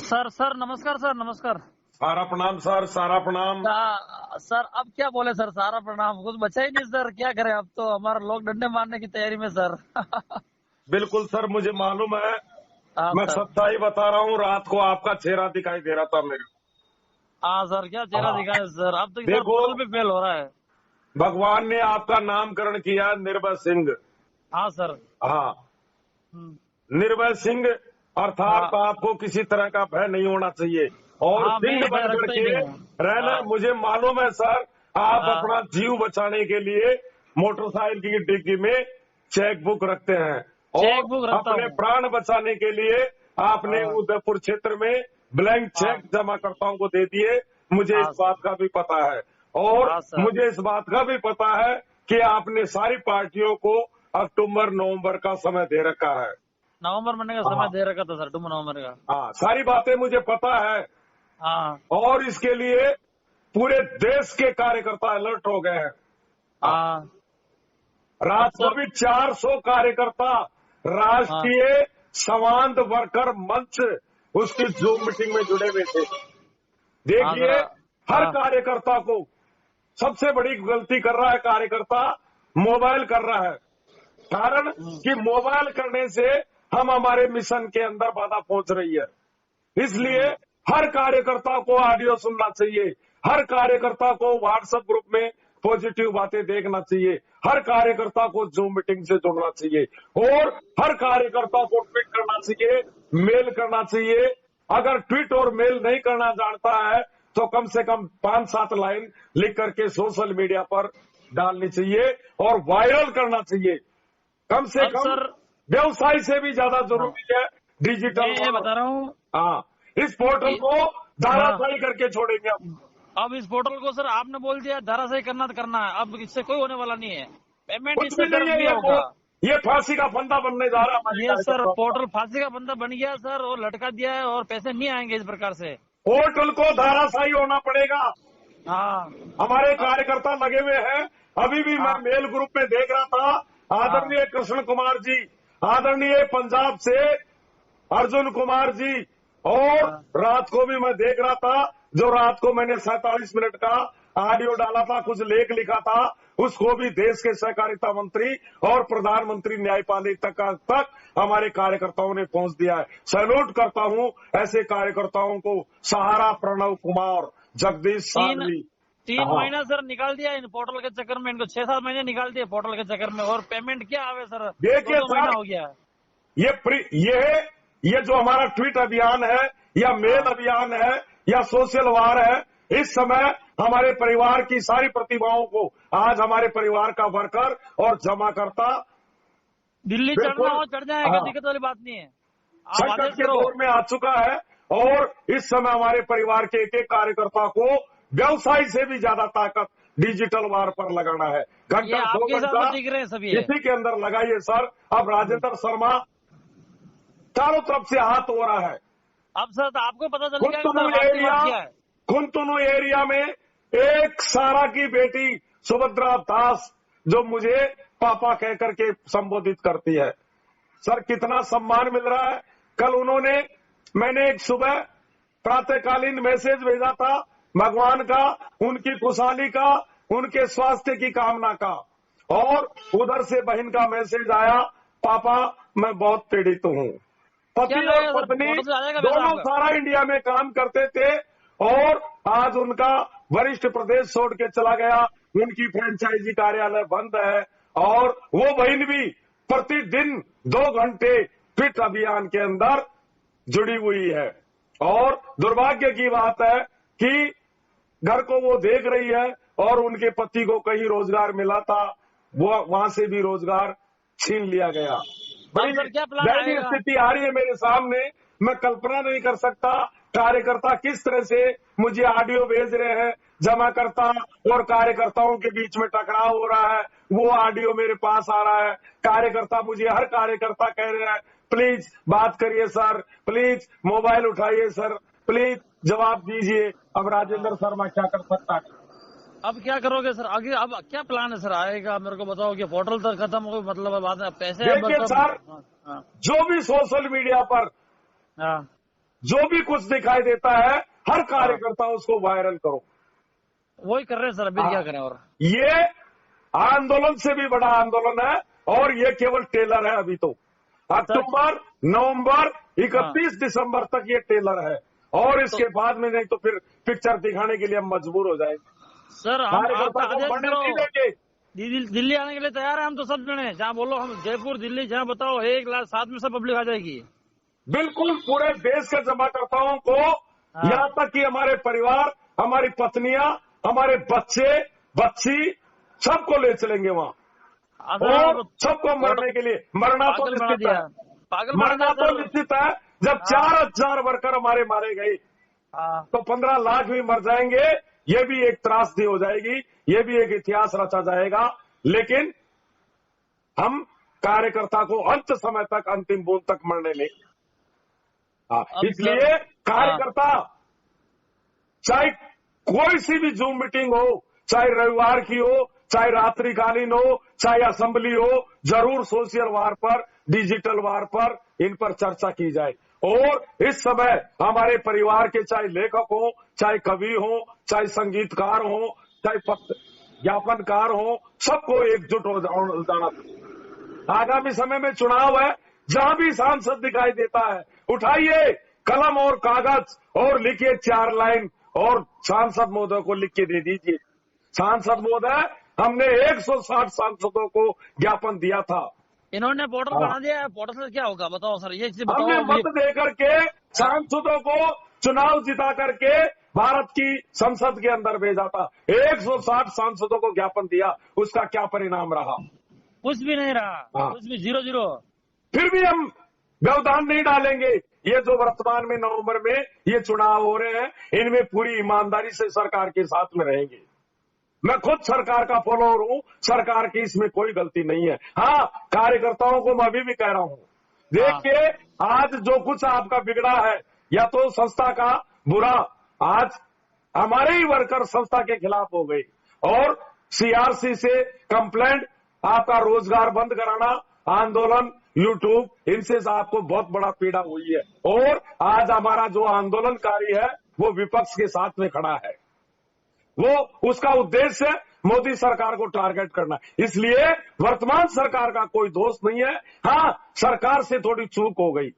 Sir sir नमस्कार sir नमस्कार। सारा प्रणाम सर, सारा प्रणाम। सर अब क्या बोले सर, सारा प्रणाम, कुछ बचा ही नहीं सर, क्या करें अब तो हमारा लोग डंडे मारने की तैयारी में सर। बिल्कुल सर, मुझे मालूम है। हाँ मैं सर। सच्चाई बता रहा हूँ, रात को आपका चेहरा दिखाई दे रहा था मेरे को। हाँ सर, क्या चेहरा हाँ, दिखाए सर, अब तो इधर देखो, पोर्टल पे फेल हो रहा है। भगवान ने आपका नामकरण किया निर्भय सिंह। हाँ सर। हाँ, हम्म, निर्भय सिंह अर्थात हाँ आपको किसी तरह का भय नहीं होना चाहिए और हाँ, सिंह मैं भय बन रखता ही करके नहीं हूँ। रहना। हाँ मुझे मालूम है सर, आप हाँ अपना जीव बचाने के लिए मोटरसाइकिल की डिग्गी में चेक बुक रखते हैं और चेक बुक रखता अपने हूँ। प्राण बचाने के लिए आपने हाँ उदयपुर क्षेत्र में ब्लैंक हाँ चेक जमाकर्ताओं को दे दिए। मुझे हाँ इस बात सर। का भी पता है और हाँ सर। मुझे इस बात का भी पता है कि आपने सारी पार्टियों को अक्टूबर नवंबर का समय दे रखा है। नवंबर महीने का समय हाँ दे रखा था सर, तुम नवंबर का। हाँ, सारी बातें मुझे पता है हाँ और इसके लिए पूरे देश के कार्यकर्ता अलर्ट हो गए हैं। हाँ, हाँ। अब रात को सर। भी 400 कार्यकर्ता हाँ राष्ट्रीय संवाद वर्कर मंच उसकी जूम मीटिंग में जुड़े हुए थे। हाँ सर। देखिए, हर हाँ कार्यकर्ता को सबसे बड़ी गलती कर रहा है कार्यकर्ता, मोबाइल कर रहा है। कारण कि मोबाइल करने से हम हमारे मिशन के अंदर बाधा पहुंच रही है। इसलिए हर कार्यकर्ता को ऑडियो सुनना चाहिए, हर कार्यकर्ता को व्हाट्सएप ग्रुप में पॉजिटिव बातें देखना चाहिए, हर कार्यकर्ता को जूम मीटिंग से जुड़ना चाहिए और हर कार्यकर्ता को ट्वीट करना चाहिए, मेल करना चाहिए। अगर ट्वीट और मेल नहीं करना जानता है तो कम से कम 5-7 लाइन लिख करके सोशल मीडिया पर डालनी चाहिए और वायरल करना चाहिए। कम से अब कम सर। व्यवसाय से भी ज्यादा हाँ, जरूरी है डिजिटल मैं वर्ल्ड। बता रहा हूँ। हाँ, इस पोर्टल को हाँ, धाराशाही करके छोड़ेंगे हम। अब इस पोर्टल को सर आपने बोल दिया धराशायी करना तो करना है, अब इससे कोई होने वाला नहीं है, पेमेंट कुछ इससे भी नहीं गर्म है, नहीं होगा। ये फांसी का फंदा बनने जा रहा है हमारे ये सर कार्यकर्ताओं का। पोर्टल फांसी का बंदा बन गया सर, और लटका दिया है और पैसे नहीं आएंगे इस प्रकार से। पोर्टल को धाराशाही होना पड़ेगा। हाँ हमारे कार्यकर्ता लगे हुए हैं। अभी भी मैं हाँ मेल ग्रुप में देख रहा था, हाँ आदरणीय कृष्ण कुमार जी, आदरणीय पंजाब से अर्जुन कुमार जी और हाँ। रात को भी मैं देख रहा था, जो रात को मैंने 47 मिनट का ऑडियो डाला था, कुछ लेख लिखा था, उसको भी देश के सहकारिता मंत्री और प्रधानमंत्री न्यायपालिका तक हमारे कार्यकर्ताओं ने पहुंच दिया है। सैल्यूट करता हूं ऐसे कार्यकर्ताओं को। सहारा प्रणव कुमार, जगदीश तीन साधवी। 3 हाँ, महीना सर निकाल दिया इन पोर्टल के चक्कर में, इनको 6-7 महीने निकाल दिए पोर्टल के चक्कर में, और पेमेंट क्या आवे सर, देखिए 2 महीना सर, हो गया है। ये जो हमारा ट्वीट अभियान है या मेल हाँ। अभियान है या सोशल वार है, इस समय हमारे परिवार की सारी प्रतिभाओं को आज हमारे परिवार का वर्कर और जमाकर्ता दिल्ली बिल्कुल, चढ़ना हो चढ़ जाएगा, हाँ, दिक्कत वाली बात नहीं है, आप संकट आदेश के करो। दौर में आ चुका है और इस समय हमारे परिवार के एक एक कार्यकर्ता को व्यवसाय से भी ज्यादा ताकत डिजिटल वार पर लगाना है। ये घंटा 2 आपके हिसाब घंटा से दिख रहे हैं सभी ये। इसी के अंदर लगाइए सर। अब राजेंद्र शर्मा चारों तरफ से हाथ हो रहा है। अब सर तो आपको पता चलेगा कि कुंतुनु सर वास्तविक एरिया, बात क्या है। कुंतुनु एरिया में एक सारा की बेटी सुभद्रा दास जो मुझे पापा कह करके संबोधित करती है, सर कितना सम्मान मिल रहा है। कल मैंने एक सुबह प्रातःकालीन मैसेज भेजा था भगवान का, उनकी खुशहाली का, उनके स्वास्थ्य की कामना का, और उधर से बहन का मैसेज आया, पापा मैं बहुत पीड़ित हूँ। पति क्या और लगेगा सर, पत्नी पोर्टल से आ जाएगा पैसा दोनों आपका? सारा इंडिया में काम करते थे और आज उनका वरिष्ठ प्रदेश छोड़ के चला गया, उनकी फ्रेंचाइजी कार्यालय बंद है और वो बहन भी प्रतिदिन 2 घंटे ट्वीट अभियान के अंदर जुड़ी हुई है। और दुर्भाग्य की बात है कि घर को वो देख रही है और उनके पति को कहीं रोजगार मिला था, वो वहां से भी रोजगार छीन लिया गया। बड़ी अब सर क्या प्लान दयनीय आएगा? स्थिति आ रही है मेरे सामने। मैं कल्पना नहीं कर सकता कार्यकर्ता किस तरह से मुझे ऑडियो भेज रहे हैं। जमाकर्ता और कार्यकर्ताओं के बीच में टकराव हो रहा है, वो ऑडियो मेरे पास आ रहा है। कार्यकर्ता मुझे, हर कार्यकर्ता कह रहे हैं प्लीज बात करिए सर, प्लीज मोबाइल उठाइए सर, प्लीज जवाब दीजिए। अब राजेंद्र शर्मा क्या कर सकता है? अब क्या करोगे सर आगे, अब क्या प्लान है सर आएगा, मेरे को बताओ कि पोर्टल तक खत्म हो, मतलब बाद में पैसे देखिए सर, हाँ जो भी सोशल मीडिया पर हाँ जो भी कुछ दिखाई देता है हर कार्यकर्ता उसको वायरल करो। वही कर रहे हैं सर, अभी क्या करें। और ये आंदोलन से भी बड़ा आंदोलन है और ये केवल टेलर है। अभी तो अक्टूबर, नवंबर, 31 दिसंबर तक ये टेलर है और इसके बाद में नहीं तो फिर पिक्चर दिखाने के लिए हम मजबूर हो जाएंगे। सर हम आपका आदेश बढ़ने करो, नहीं देंगे। दिल्ली आने के लिए तैयार है हम तो सब जने, जहाँ बोलो हम, जयपुर, दिल्ली, जहाँ बताओ, 1 लाख साथ में सब पब्लिक आ जाएगी। बिल्कुल पूरे देश के जमाकर्ताओं को, यहाँ तक कि हमारे परिवार, हमारी पत्नियां, हमारे बच्चे, बच्ची, सबको ले चलेंगे वहाँ और सबको मरने के लिए। मरना तो निश्चित है, मरना तो निश्चित है। जब 4000 वर्कर हमारे मारे गए तो 15 लाख भी मर जाएंगे। ये भी एक त्रासदी हो जाएगी, ये भी एक इतिहास रचा जाएगा। लेकिन हम कार्यकर्ता को अंत समय तक, अंतिम बूंद तक मरने लेंगे। इसलिए कार्यकर्ता चाहे कोई सी भी जूम मीटिंग हो, चाहे रविवार की हो, चाहे रात्रिकालीन हो, चाहे असेंबली हो, जरूर सोशल वार पर, डिजिटल वार पर इन पर चर्चा की जाए। और इस समय हमारे परिवार के चाहे लेखक हो, चाहे कवि हो, चाहे संगीतकार हो, चाहे ज्ञापनकार हो, सबको एकजुट हो जाना। आगामी समय में चुनाव है, जहां भी सांसद दिखाई देता है उठाइए कलम और कागज और लिखिए 4 लाइन और सांसद महोदय को लिख के दे दीजिए। सांसद महोदय, हमने 160 सांसदों को ज्ञापन दिया था। इन्होंने पोर्टल बना दिया है, पोर्टल से क्या होगा बताओ सर, ये चीज बताओ। हमने मत दे करके सांसदों को चुनाव जिता करके भारत की संसद के अंदर भेजा था। 160 सांसदों को ज्ञापन दिया, उसका क्या परिणाम रहा? कुछ भी नहीं रहा, कुछ भी, 0-0। फिर भी हम व्यवधान नहीं डालेंगे। ये जो वर्तमान में नवंबर में ये चुनाव हो रहे हैं, इनमें पूरी ईमानदारी से सरकार के साथ में रहेंगे। मैं खुद सरकार का फॉलोअर हूं, सरकार की इसमें कोई गलती नहीं है। हाँ, कार्यकर्ताओं को मैं अभी भी कह रहा हूं, देखिए आज जो कुछ आपका बिगड़ा है या तो संस्था का बुरा, आज हमारे ही वर्कर संस्था के खिलाफ हो गई और सीआरसी से कंप्लेंट, आपका रोजगार बंद कराना, आंदोलन, यूट्यूब, इनसे आपको बहुत बड़ा पीड़ा हुई है। और आज हमारा जो आंदोलनकारी है वो विपक्ष के साथ में खड़ा है, वो उसका उद्देश्य मोदी सरकार को टारगेट करना। इसलिए वर्तमान सरकार का कोई दोष नहीं है। हाँ, सरकार से थोड़ी चूक हो गई,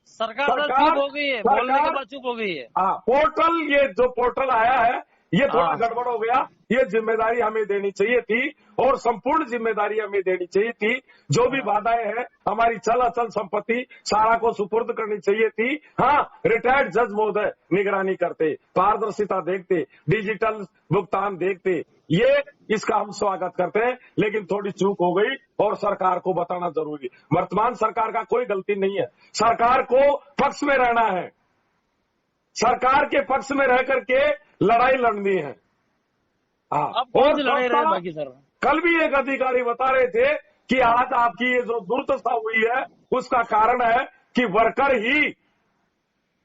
सरकार चूक हो गई है, बोलने के बाद चूक हो गई है। हाँ, पोर्टल, ये जो पोर्टल आया है ये थोड़ा गड़बड़ हो गया। ये जिम्मेदारी हमें देनी चाहिए थी और संपूर्ण जिम्मेदारी हमें देनी चाहिए थी। जो भी बाधाएं हैं, हमारी चल अचल संपत्ति सारा को सुपुर्द करनी चाहिए थी। हाँ, रिटायर्ड जज महोदय निगरानी करते, पारदर्शिता देखते, डिजिटल भुगतान देखते, ये इसका हम स्वागत करते हैं। लेकिन थोड़ी चूक हो गई और सरकार को बताना जरूरी। वर्तमान सरकार का कोई गलती नहीं है, सरकार को पक्ष में रहना है, सरकार के पक्ष में रह करके लड़ाई लड़नी है। हाँ, और लड़ाई रहे बाकी सर, कल भी एक अधिकारी बता रहे थे कि आज आपकी ये जो दुर्दशा हुई है उसका कारण है कि वर्कर ही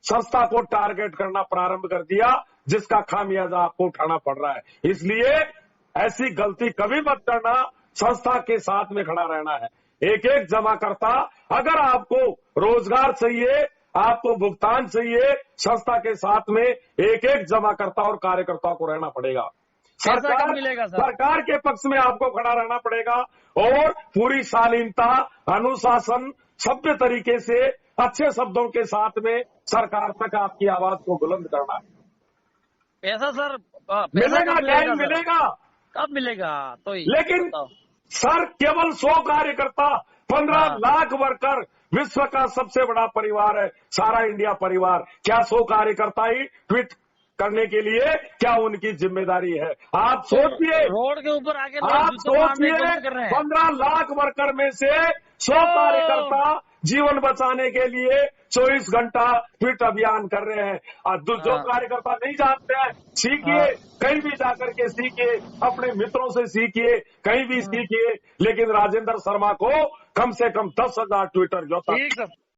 संस्था को टारगेट करना प्रारंभ कर दिया, जिसका खामियाजा आपको उठाना पड़ रहा है। इसलिए ऐसी गलती कभी मत करना, संस्था के साथ में खड़ा रहना है। एक एक जमाकर्ता, अगर आपको रोजगार चाहिए, आपको भुगतान चाहिए, संस्था के साथ में एक एक जमाकर्ता और कार्यकर्ता को रहना पड़ेगा। सरकार के पक्ष में आपको खड़ा रहना पड़ेगा और पूरी शालीनता, अनुशासन, सभ्य तरीके से अच्छे शब्दों के साथ में सरकार तक आपकी आवाज को बुलंद करना है। पैसा सर मिलेगा, टाइम मिलेगा, कब मिलेगा? तो लेकिन सर केवल 100 कार्यकर्ता, 15 लाख वर्कर, विश्व का सबसे बड़ा परिवार है सारा इंडिया परिवार। क्या 100 कार्यकर्ता ही ट्वीट करने के लिए क्या उनकी जिम्मेदारी है? आप सोचिए, रोड के ऊपर आके आप सोचिए 15 लाख वर्कर में से 100 कार्यकर्ता जीवन बचाने के लिए 24 घंटा ट्वीट अभियान कर रहे हैं। जो कार्यकर्ता नहीं जानते हैं, सीखिए, कहीं भी जाकर के सीखिए, अपने मित्रों से सीखिए, कहीं भी सीखिए, लेकिन राजेंद्र शर्मा को कम से कम 10,000 ट्विटर जो था।